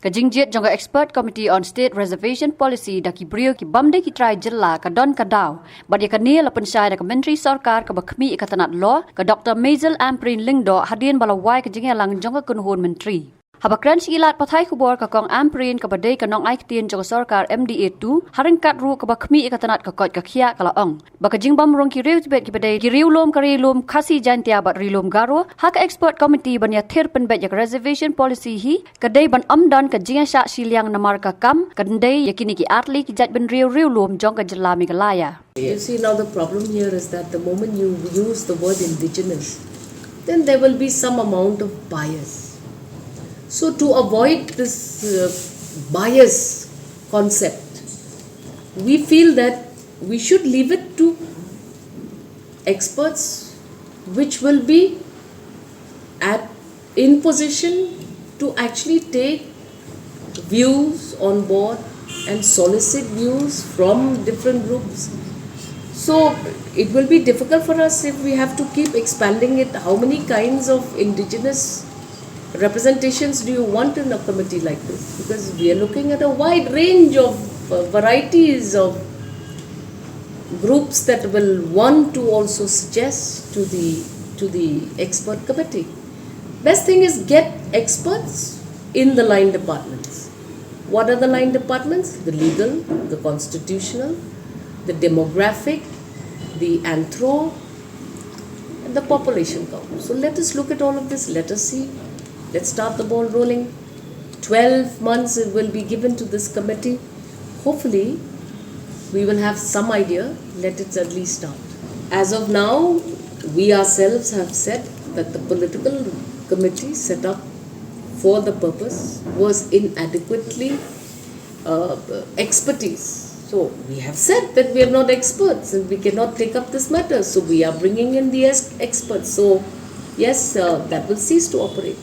Kajingjit jong expert committee on state reservation policy da ki brio ki bamde ki try jilla ka don ka daw bad ya kanil lapan syai da menteri sarkar ka bakhmi ikatanat law ka Dr. Ampareen lingdo hadin balawai ka jingelang jong ka kunhun menteri. Habakran silat pathai kubor ka kong Ampareen ka badai ka nong aiktien jong sarkar MDA2 haringkat ru ka bakhmi ikatanat ka kot ka khia kalaong. Baka jingbam rong ki riu tibet ki badai ki riewlum ka riewlum Khasi-Jaintia bat riewlum Garo hak expert committee ban ya thir penbet ya reservation policy hi kadai ban amdan ka jinga sya Shillong namar ka kam kadai yakini ki atli ki jat ban riewlum jong ka jilla Meghalaya. You see, now the problem here is that the moment you use the word indigenous, then there will be some amount of bias. So to avoid this bias concept, we feel that we should leave it to experts which will be in position to actually take views on board and solicit views from different groups. So it will be difficult for us if we have to keep expanding it. How many kinds of indigenous representations do you want in a committee like this? Because we are looking at a wide range of varieties of groups that will want to also suggest to the expert committee. Best thing is get experts in the line departments. What are the line departments? The legal, the constitutional, the demographic, the anthro, and the population count. So let us look at all of this. Let us see. Let's start the ball rolling. 12 months will be given to this committee. Hopefully, we will have some idea. Let it at least start. As of now, we ourselves have said that the political committee set up for the purpose was inadequately expertise. So we have said that we are not experts and we cannot take up this matter. So we are bringing in the experts. So yes, that will cease to operate.